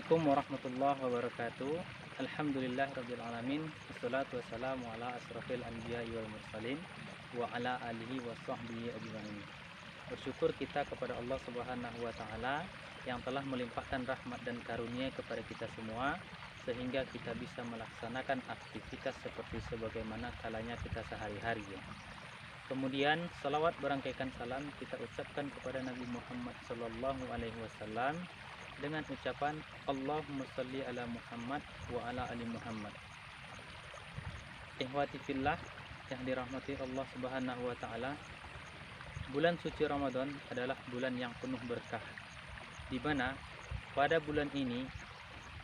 Assalamualaikum warahmatullahi wabarakatuh. Alhamdulillahirabbil alamin. Wassalatu wassalamu ala asrofil anbiya'i wal mursalin wa ala alihi washabbihi ajmain. Bersyukur kita kepada Allah Subhanahu wa taala yang telah melimpahkan rahmat dan karunia kepada kita semua sehingga kita bisa melaksanakan aktivitas seperti sebagaimana kalanya kita sehari-hari ya. Kemudian salawat berangkaikan salam kita ucapkan kepada Nabi Muhammad sallallahu alaihi wasallam dengan ucapan Allahumma shalli ala Muhammad wa ala ali Muhammad. Ikhwati fillah yang dirahmati Allah Subhanahu wa taala, bulan suci Ramadan adalah bulan yang penuh berkah, di mana pada bulan ini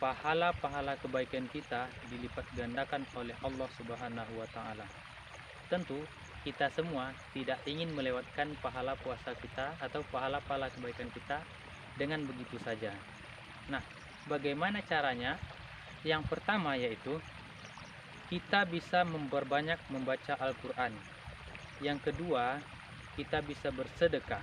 pahala-pahala kebaikan kita dilipat gandakan oleh Allah Subhanahu wa taala. Tentu kita semua tidak ingin melewatkan pahala puasa kita atau pahala-pahala kebaikan kita dengan begitu saja. Nah, bagaimana caranya? Yang pertama yaitu kita bisa memperbanyak membaca Al-Quran. Yang kedua, kita bisa bersedekah.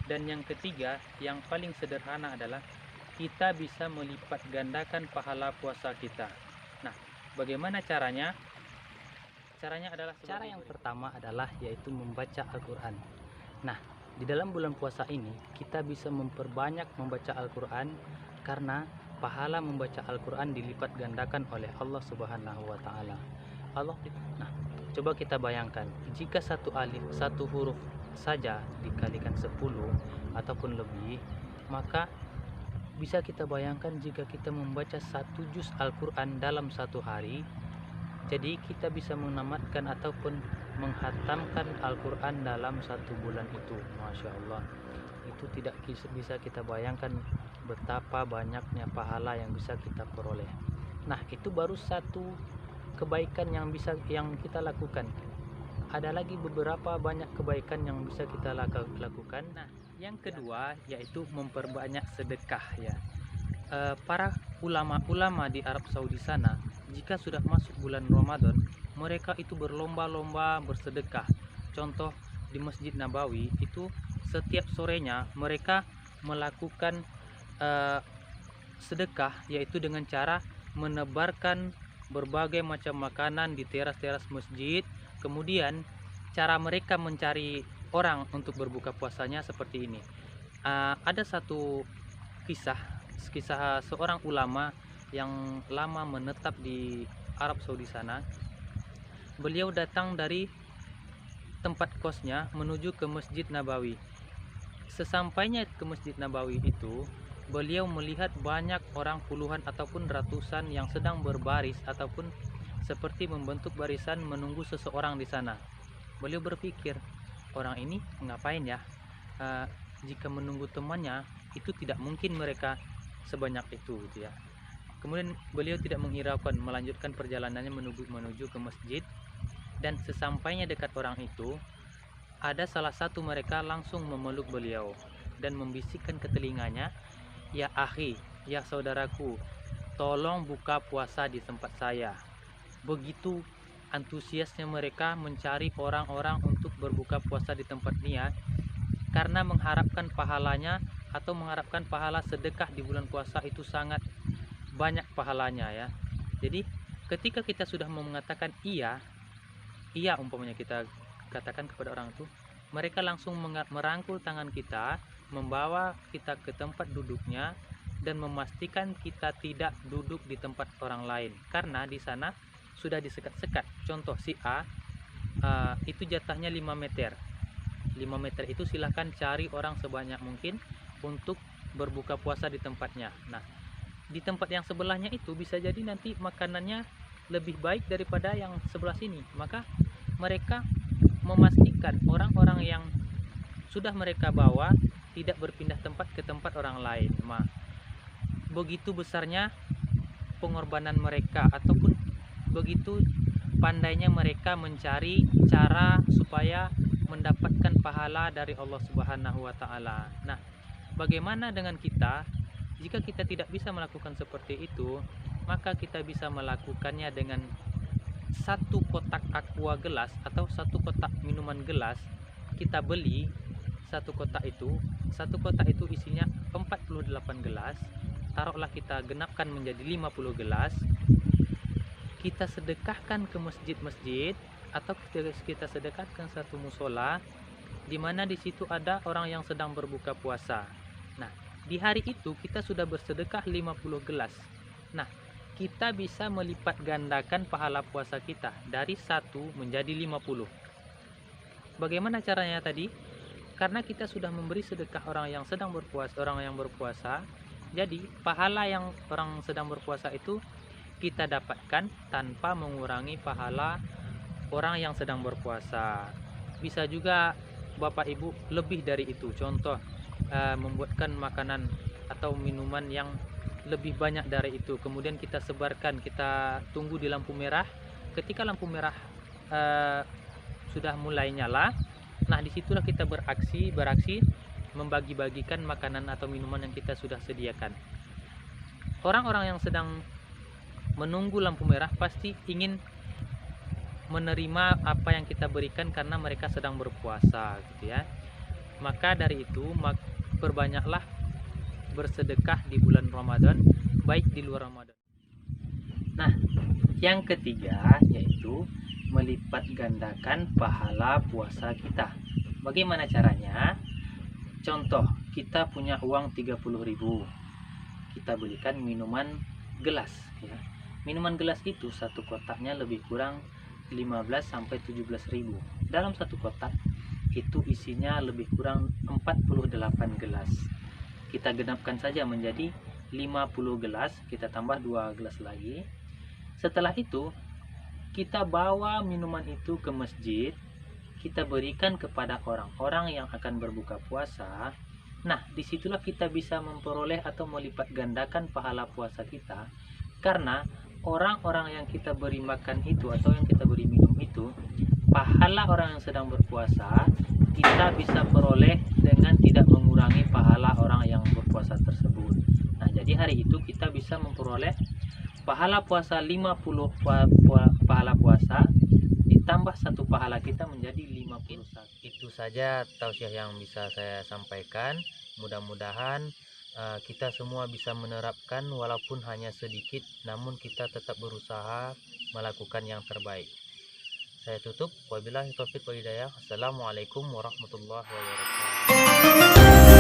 Dan yang ketiga, yang paling sederhana adalah kita bisa melipat gandakan pahala puasa kita. Nah, bagaimana caranya? Caranya adalah cara yang pertama adalah yaitu membaca Al-Quran. Nah, di dalam bulan puasa ini kita bisa memperbanyak membaca Al-Quran karena pahala membaca Al-Quran dilipat gandakan oleh Allah Subhanahu wa taala. Nah, coba kita bayangkan jika satu alif, satu huruf saja dikalikan 10 ataupun lebih, maka bisa kita bayangkan jika kita membaca satu juz Al-Quran dalam satu hari, jadi kita bisa menamatkan ataupun menghatamkan Al-Quran dalam satu bulan itu. Masya Allah, itu tidak bisa kita bayangkan betapa banyaknya pahala yang bisa kita peroleh. Nah, itu baru satu kebaikan yang kita lakukan. Ada lagi beberapa banyak kebaikan yang bisa kita lakukan. Nah, yang kedua yaitu memperbanyak sedekah ya. Para ulama-ulama di Arab Saudi sana, jika sudah masuk bulan Ramadan, mereka itu berlomba-lomba bersedekah. Contoh di Masjid Nabawi itu setiap sorenya mereka melakukan sedekah, yaitu dengan cara menebarkan berbagai macam makanan di teras-teras masjid. Kemudian cara mereka mencari orang untuk berbuka puasanya seperti ini. Ada satu kisah seorang ulama yang lama menetap di Arab Saudi sana. Beliau datang dari tempat kosnya menuju ke Masjid Nabawi. Sesampainya ke Masjid Nabawi itu, beliau melihat banyak orang, puluhan ataupun ratusan yang sedang berbaris ataupun seperti membentuk barisan menunggu seseorang di sana. Beliau berpikir, orang ini ngapain ya? Jika menunggu temannya, itu tidak mungkin mereka sebanyak itu gitu ya. Kemudian beliau tidak menghiraukan, melanjutkan perjalanannya menuju ke masjid. Dan sesampainya dekat orang itu, ada salah satu mereka langsung memeluk beliau dan membisikkan ke telinganya, "Ya akhi, ya saudaraku, tolong buka puasa di tempat saya." Begitu antusiasnya mereka mencari orang-orang untuk berbuka puasa di tempat dia, karena mengharapkan pahalanya atau mengharapkan pahala sedekah di bulan puasa itu sangat banyak pahalanya ya. Jadi ketika kita sudah mau mengatakan iya umpamanya kita katakan kepada orang itu, mereka langsung merangkul tangan kita, membawa kita ke tempat duduknya dan memastikan kita tidak duduk di tempat orang lain karena di sana sudah disekat-sekat. Contoh si A itu jatahnya 5 meter. 5 meter itu silahkan cari orang sebanyak mungkin untuk berbuka puasa di tempatnya. Nah, di tempat yang sebelahnya itu bisa jadi nanti makanannya lebih baik daripada yang sebelah sini. Maka mereka memastikan orang-orang yang sudah mereka bawa tidak berpindah tempat ke tempat orang lain. Begitu besarnya pengorbanan mereka ataupun begitu pandainya mereka mencari cara supaya mendapatkan pahala dari Allah Subhanahu wa taala. Nah, bagaimana dengan kita? Jika kita tidak bisa melakukan seperti itu, maka kita bisa melakukannya dengan satu kotak aqua gelas atau satu kotak minuman gelas. Kita beli satu kotak itu isinya 48 gelas. taruhlah kita genapkan menjadi 50 gelas, kita sedekahkan ke masjid-masjid atau kita sedekahkan satu musola di mana di situ ada orang yang sedang berbuka puasa. Nah, di hari itu kita sudah bersedekah 50 gelas. Nah, kita bisa melipat gandakan pahala puasa kita dari 1 menjadi 50. Bagaimana caranya tadi? Karena kita sudah memberi sedekah orang yang berpuasa, jadi pahala yang orang sedang berpuasa itu kita dapatkan tanpa mengurangi pahala orang yang sedang berpuasa. Bisa juga Bapak Ibu lebih dari itu, contoh membuatkan makanan atau minuman yang lebih banyak dari itu, kemudian kita sebarkan, kita tunggu di lampu merah. Ketika lampu merah sudah mulai nyala, nah disitulah kita beraksi membagi-bagikan makanan atau minuman yang kita sudah sediakan. Orang-orang yang sedang menunggu lampu merah pasti ingin menerima apa yang kita berikan karena mereka sedang berpuasa gitu ya. Maka dari itu perbanyaklah bersedekah di bulan Ramadan, baik di luar Ramadan. Nah, yang ketiga yaitu melipat gandakan pahala puasa kita. Bagaimana caranya? Contoh, kita punya uang 30.000, kita belikan minuman gelas ya. Minuman gelas itu satu kotaknya lebih kurang 15-17.000. Dalam satu kotak itu isinya lebih kurang 48 gelas. Kita genapkan saja menjadi 50 gelas, kita tambah 2 gelas lagi. Setelah itu kita bawa minuman itu ke masjid, kita berikan kepada orang-orang yang akan berbuka puasa. Nah, disitulah kita bisa memperoleh atau melipat gandakan pahala puasa kita, karena orang-orang yang kita beri makan itu atau yang kita beri minum itu, pahala orang yang sedang berpuasa kita bisa peroleh dengan tidak mengurangi pahala orang yang berpuasa tersebut. Nah, jadi hari itu kita bisa memperoleh pahala puasa 50 pahala puasa ditambah satu pahala kita menjadi 51. Itu saja tausiah yang bisa saya sampaikan. Mudah-mudahan kita semua bisa menerapkan walaupun hanya sedikit, namun kita tetap berusaha melakukan yang terbaik. Saya tutup. Wabillahi taufiq wal hidayah. Assalamualaikum warahmatullahi wabarakatuh.